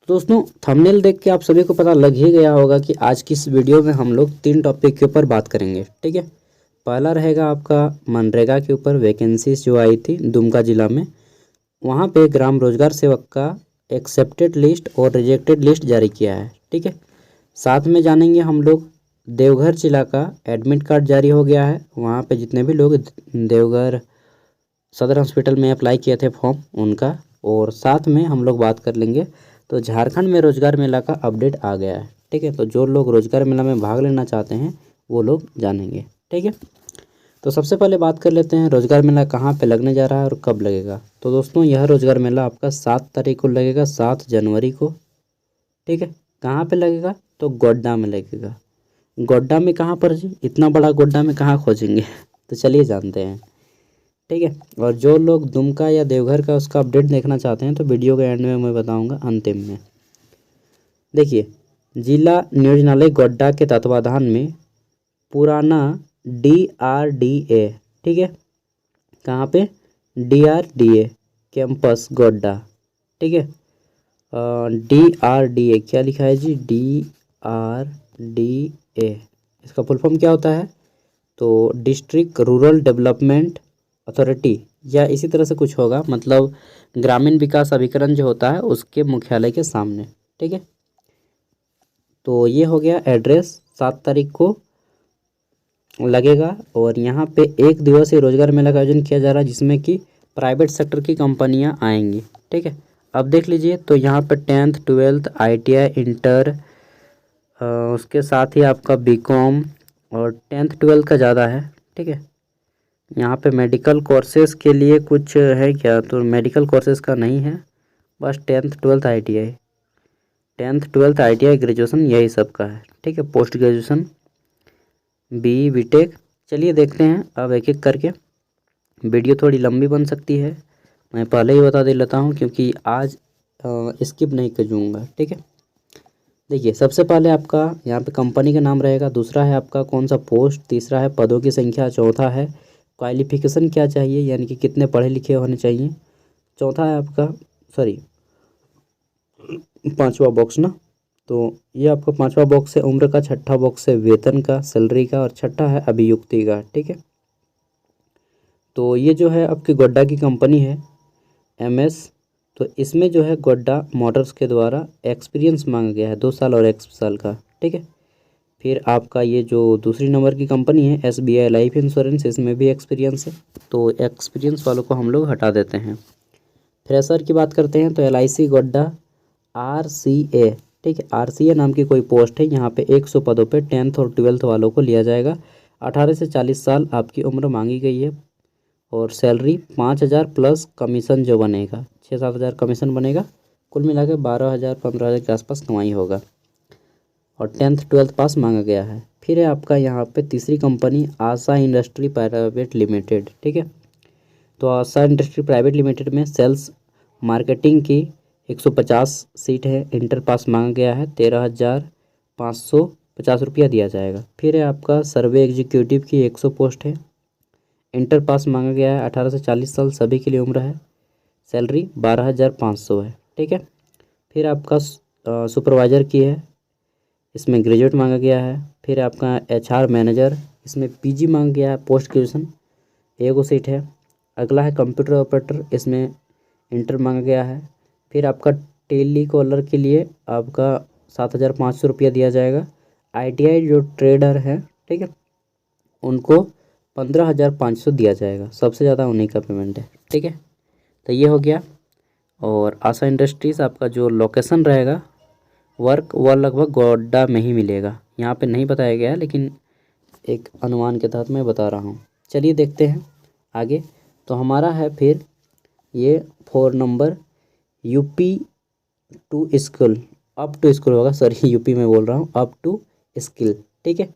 तो दोस्तों थंबनेल देख के आप सभी को पता लग ही गया होगा कि आज की इस वीडियो में हम लोग 3 टॉपिक के ऊपर बात करेंगे। ठीक है, पहला रहेगा आपका मनरेगा के ऊपर वैकेंसीज जो आई थी दुमका जिला में, वहाँ पे ग्राम रोजगार सेवक का एक्सेप्टेड लिस्ट और रिजेक्टेड लिस्ट जारी किया है। ठीक है, साथ में जानेंगे हम लोग देवघर जिला का एडमिट कार्ड जारी हो गया है। वहाँ पे जितने भी लोग देवघर सदर हॉस्पिटल में अप्लाई किए थे फॉर्म उनका, और साथ में हम लोग बात कर लेंगे तो झारखंड में रोजगार मेला का अपडेट आ गया है। ठीक है, तो जो लोग रोजगार मेला में भाग लेना चाहते हैं वो लोग जानेंगे। ठीक है, तो सबसे पहले बात कर लेते हैं रोजगार मेला कहाँ पे लगने जा रहा है और कब लगेगा। तो दोस्तों यह रोजगार मेला आपका 7 तारीख को लगेगा, 7 जनवरी को। ठीक है, कहाँ पे लगेगा तो गोड्डा में लगेगा। गोड्डा में कहाँ पर जी, इतना बड़ा गोड्डा में कहाँ खोजेंगे तो चलिए जानते हैं। ठीक है, और जो लोग दुमका या देवघर का उसका अपडेट देखना चाहते हैं तो वीडियो के एंड में मैं बताऊंगा अंतिम में। देखिए, जिला नियोजनालय गोड्डा के तत्वाधान में पुराना DRDA, ठीक है, कहाँ पे DRDA कैंपस गोड्डा। ठीक है, DRDA क्या लिखा है जी, DRDA इसका फुल फॉर्म क्या होता है तो डिस्ट्रिक्ट रूरल डेवलपमेंट अथॉरिटी या इसी तरह से कुछ होगा, मतलब ग्रामीण विकास अभिकरण जो होता है उसके मुख्यालय के सामने। ठीक है, तो ये हो गया एड्रेस, 7 तारीख को लगेगा। और यहाँ पे 1 दिवसीय रोजगार मेला का आयोजन किया जा रहा है जिसमें कि प्राइवेट सेक्टर की कंपनियाँ आएंगी। ठीक है, अब देख लीजिए तो यहाँ पे 10th 12th ITI इंटर, उसके साथ ही आपका BCom और 10th 12th का ज़्यादा है। ठीक है, यहाँ पे मेडिकल कोर्सेज के लिए कुछ है क्या तो मेडिकल कोर्सेज का नहीं है, बस 10th 12th ITI, 10th 12th ITI graduation यही सब का है। ठीक है, पोस्ट ग्रेजुएशन BE BTech। चलिए देखते हैं अब एक एक करके, वीडियो थोड़ी लंबी बन सकती है, मैं पहले ही बता दे लेता हूँ क्योंकि आज स्किप नहीं करूँगा। ठीक है, देखिए सबसे पहले आपका यहाँ पे कंपनी का नाम रहेगा, दूसरा है आपका कौन सा पोस्ट, तीसरा है पदों की संख्या, चौथा है क्वालिफिकेशन क्या चाहिए यानी कि कितने पढ़े लिखे होने चाहिए, चौथा है आपका सॉरी 5वां बॉक्स ना, तो ये आपका 5वां बॉक्स है उम्र का, 6ठा बॉक्स है वेतन का सैलरी का, और 6ठा है अभियुक्ति का। ठीक है, तो ये जो है आपकी गोड्डा की कंपनी है MS, तो इसमें जो है गोड्डा मोटर्स के द्वारा एक्सपीरियंस मांगा गया है 2 साल और 1 साल का। ठीक है, फिर आपका ये जो दूसरी नंबर की कंपनी है SBI लाइफ इंश्योरेंस, इसमें भी एक्सपीरियंस है, तो एक्सपीरियंस वालों को हम लोग हटा देते हैं। फ्रेशर की बात करते हैं तो LIC गोड्डा RCA, ठीक है, RCA नाम की कोई पोस्ट है, यहाँ पे 100 पदों पे 10th और 12th वालों को लिया जाएगा। 18 से 40 साल आपकी उम्र मांगी गई है, और सैलरी 5,000 प्लस कमीशन जो बनेगा 6-7 हज़ार कमीशन बनेगा, कुल मिला के 12,000 15,000 के आसपास कमाई होगा, और 10th 12th पास मांगा गया है। फिर है आपका यहाँ पे तीसरी कंपनी आशा इंडस्ट्री प्राइवेट लिमिटेड। ठीक है, तो आशा इंडस्ट्री प्राइवेट लिमिटेड में सेल्स मार्केटिंग की 150 सीट है, इंटर पास मांगा गया है, 13,550 रुपया दिया जाएगा। फिर है आपका सर्वे एग्जीक्यूटिव की 100 पोस्ट है, इंटर पास मांगा गया है, 18 से 40 साल सभी के लिए उम्र है, सैलरी 12,500 है। ठीक है, फिर आपका सुपरवाइज़र की है, इसमें ग्रेजुएट मांगा गया है। फिर आपका HR मैनेजर, इसमें PG मांगा गया है, पोस्ट ग्रेजुएशन 1 सीट है। अगला है कंप्यूटर ऑपरेटर, इसमें इंटर मांगा गया है। फिर आपका टेली कॉलर के लिए आपका 7,500 रुपया दिया जाएगा। ITI जो ट्रेडर है, ठीक है, उनको 15,500 दिया जाएगा, सबसे ज़्यादा उन्हीं का पेमेंट है। ठीक है, तो ये हो गया। और आशा इंडस्ट्रीज़ आपका जो लोकेशन रहेगा वर्क वह लगभग गोड्डा में ही मिलेगा, यहाँ पे नहीं बताया गया है लेकिन एक अनुमान के तहत मैं बता रहा हूँ। चलिए देखते हैं आगे, तो हमारा है फिर ये 4 number UP to skill, up to skill होगा, सॉरी UP में बोल रहा हूँ, अप टू स्किल। ठीक है,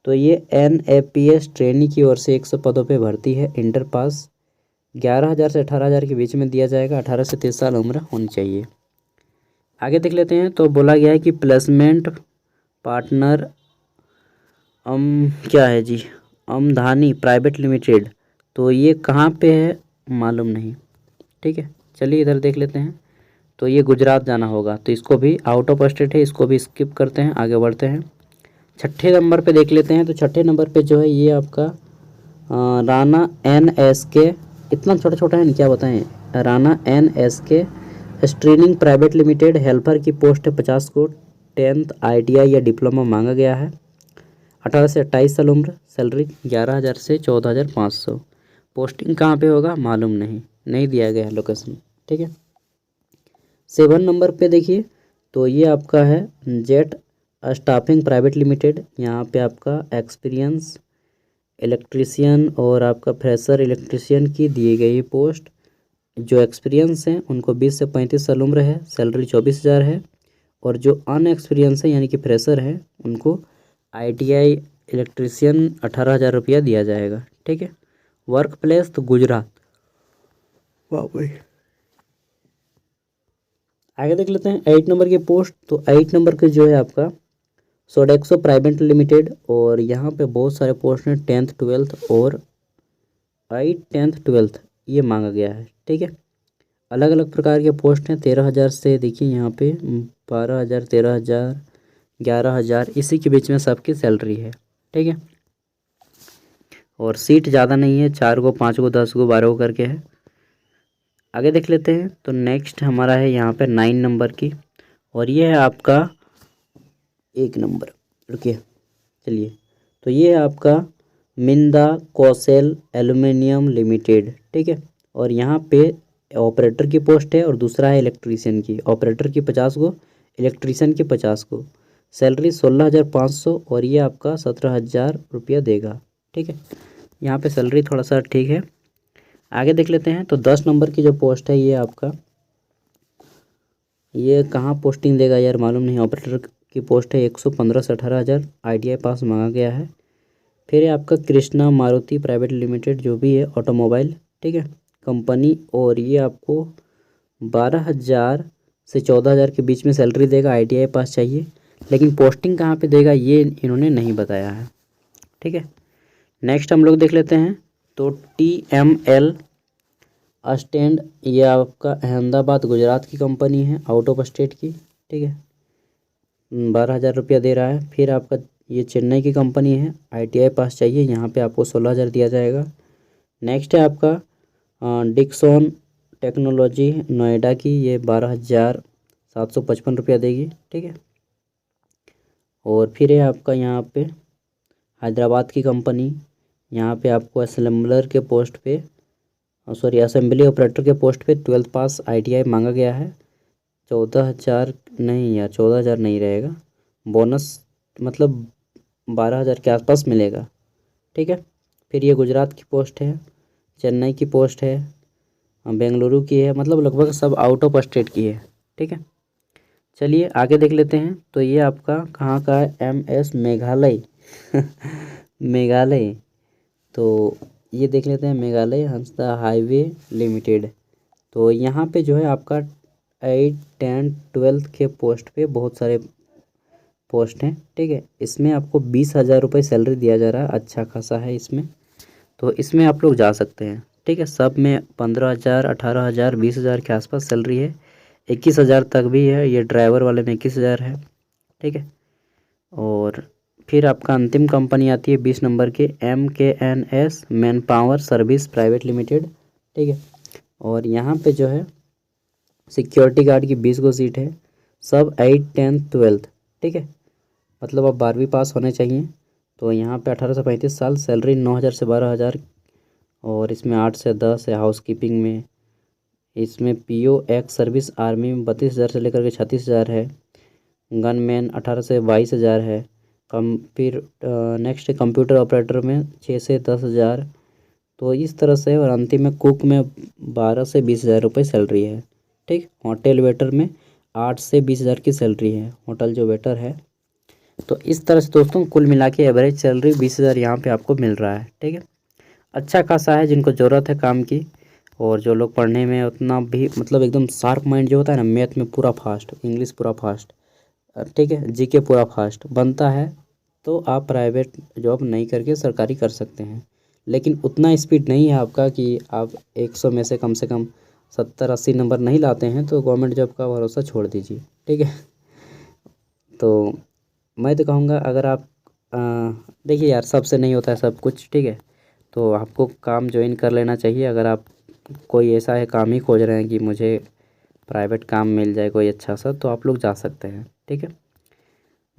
तो ये NAPS ट्रेनी की ओर से 100 पदों पे भर्ती है, इंटर पास 11,000 से 18,000 के बीच में दिया जाएगा, 18 से 30 साल उम्र होनी चाहिए। आगे देख लेते हैं, तो बोला गया है कि प्लेसमेंट पार्टनर क्या है जी, अमधानी प्राइवेट लिमिटेड, तो ये कहाँ पे है मालूम नहीं। ठीक है, चलिए इधर देख लेते हैं, तो ये गुजरात जाना होगा, तो इसको भी आउट ऑफ स्टेट है, इसको भी स्किप करते हैं, आगे बढ़ते हैं। छठे नंबर पे देख लेते हैं। तो छठे नंबर पे जो है ये आपका राणा NSK, इतना छोटा छोटा है, क्या बताएं। राणा NSK स्ट्रीनिंग प्राइवेट लिमिटेड, हेल्पर की पोस्ट है 50 को, 10th ITI या डिप्लोमा मांगा गया है। 18 से 28 साल उम्र, सैलरी 11,000 से 14,500। पोस्टिंग कहाँ पे होगा मालूम नहीं दिया गया है लोकेशन, ठीक है। 7 नंबर पे देखिए, तो ये आपका है जेट स्टाफिंग प्राइवेट लिमिटेड। यहाँ पे आपका एक्सपीरियंस इलेक्ट्रीशियन और आपका फ्रेशर इलेक्ट्रीशियन की दिए गई पोस्ट। जो एक्सपीरियंस हैं उनको 20 से 35 साल उम्र है, सैलरी 24,000 है। और जो अनएक्सपीरियंस है यानी कि फ्रेशर है उनको ITI इलेक्ट्रीशियन 18,000 रुपया दिया जाएगा, ठीक है। वर्क प्लेस तो गुजरात। वाह भाई, आगे देख लेते हैं 8 नंबर की पोस्ट। तो 8 नंबर के जो है आपका सोडेक्सो प्राइवेट लिमिटेड, और यहाँ पे बहुत सारे पोस्ट हैं 10th 12th और 10th 12th ये मांगा गया है, ठीक है। अलग अलग प्रकार के पोस्ट हैं 13,000 से, देखिए यहाँ पे 12,000, 13,000, 11,000, इसी के बीच में सबकी सैलरी है, ठीक है। और सीट ज़्यादा नहीं है, 4 को 5 को 10 को 12 को करके है। आगे देख लेते हैं। तो नेक्स्ट हमारा है यहाँ पे 9 नंबर की, और ये है आपका 1 नंबर, रुकिए चलिए। तो ये है आपका मिंदा कौशल एल्युमिनियम लिमिटेड, ठीक है। और यहाँ पे ऑपरेटर की पोस्ट है, और दूसरा है इलेक्ट्रीशियन की। ऑपरेटर की 50 को, इलेक्ट्रीशियन की 50 को, सैलरी 16,500, और ये आपका 17,000 रुपया देगा, ठीक है। यहाँ पे सैलरी थोड़ा सा ठीक है। आगे देख लेते हैं। तो 10 नंबर की जो पोस्ट है ये आपका, ये कहाँ पोस्टिंग देगा यार मालूम नहीं। ऑपरेटर की पोस्ट है 115 से 18,000, ITI पास मांगा गया है। फिर ये आपका कृष्णा मारुति प्राइवेट लिमिटेड जो भी है ऑटोमोबाइल, ठीक है, कंपनी, और ये आपको 12,000 से 14,000 के बीच में सैलरी देगा। ITI पास चाहिए, लेकिन पोस्टिंग कहाँ पे देगा ये इन्होंने नहीं बताया है, ठीक है। नेक्स्ट हम लोग देख लेते हैं। तो TML स्टैंड, ये आपका अहमदाबाद गुजरात की कंपनी है, आउट ऑफ स्टेट की, ठीक है। 12,000 रुपया दे रहा है। फिर आपका ये चेन्नई की कंपनी है, ITI पास चाहिए, यहाँ पे आपको 16,000 दिया जाएगा। नेक्स्ट है आपका डिक्सन टेक्नोलॉजी नोएडा की, ये 12,755 रुपया देगी, ठीक है। और फिर है आपका यहाँ पे हैदराबाद की कंपनी, यहाँ पे आपको असेंबलर के पोस्ट पे, सॉरी असेंबली ऑपरेटर के पोस्ट पे 12th पास ITI मांगा गया है। 14,000 नहीं यार, 14,000 नहीं रहेगा, बोनस मतलब 12,000 के आसपास मिलेगा, ठीक है। फिर ये गुजरात की पोस्ट है, चेन्नई की पोस्ट है, बेंगलुरु की है, मतलब लगभग सब आउट ऑफ स्टेट की है, ठीक है। चलिए आगे देख लेते हैं। तो ये आपका कहाँ का है, MS मेघालय मेघालय। तो ये देख लेते हैं, मेघालय हंसदा हाईवे लिमिटेड। तो यहाँ पे जो है आपका 8, 10, 12th के पोस्ट पे बहुत सारे पोस्ट हैं, ठीक है। इसमें आपको 20,000 रुपये सैलरी दिया जा रहा है, अच्छा खासा है इसमें, तो इसमें आप लोग जा सकते हैं, ठीक है। सब में 15,000, 18,000, 20,000 के आसपास सैलरी है, 21,000 तक भी है। ये ड्राइवर वाले में 21,000 है, ठीक है। और फिर आपका अंतिम कंपनी आती है 20 नंबर के, MKNS man power service private limited, ठीक है। और यहाँ पे जो है सिक्योरिटी गार्ड की 20 को सीट है, सब 8, 10, 12th, ठीक है, मतलब अब 12वीं पास होने चाहिए। तो यहाँ पे 18 से 35 साल, सैलरी 9,000 से 12,000, और इसमें 8 से 10 है हाउस कीपिंग में। इसमें PO एक्स सर्विस आर्मी में 32,000 से लेकर के 36,000 है। गनमैन 18 से 22,000 है। फिर नेक्स्ट कंप्यूटर ऑपरेटर में 6 से 10,000। तो इस तरह से, और अंतिम में कुक में 12 से 20,000 रुपये सैलरी है, ठीक। होटल वेटर में 8 से 20,000 की सैलरी है, होटल जो वेटर है। तो इस तरह से दोस्तों कुल मिला के एवरेज सैलरी 20,000 यहाँ पे आपको मिल रहा है, ठीक है। अच्छा खासा है, जिनको ज़रूरत है काम की, और जो लोग पढ़ने में उतना भी मतलब एकदम शार्प माइंड जो होता है ना, मैथ में पूरा फास्ट, इंग्लिश पूरा फास्ट, ठीक है, GK पूरा फास्ट बनता है, तो आप प्राइवेट जॉब नहीं करके सरकारी कर सकते हैं। लेकिन उतना स्पीड नहीं है आपका कि आप 100 में से कम 70-80 नंबर नहीं लाते हैं तो गवर्नमेंट जॉब का भरोसा छोड़ दीजिए, ठीक है। तो मैं तो कहूँगा अगर आप देखिए यार, सबसे नहीं होता है सब कुछ, ठीक है। तो आपको काम ज्वाइन कर लेना चाहिए। अगर आप कोई ऐसा है काम ही खोज रहे हैं कि मुझे प्राइवेट काम मिल जाए कोई अच्छा सा, तो आप लोग जा सकते हैं, ठीक है।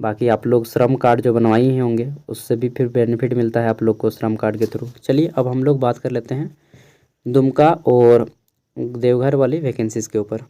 बाकी आप लोग श्रम कार्ड जो बनवाए ही होंगे उससे भी फिर बेनिफिट मिलता है आप लोग को श्रम कार्ड के थ्रू। चलिए अब हम लोग बात कर लेते हैं दुमका और देवघर वाली वैकेंसीज़ के ऊपर।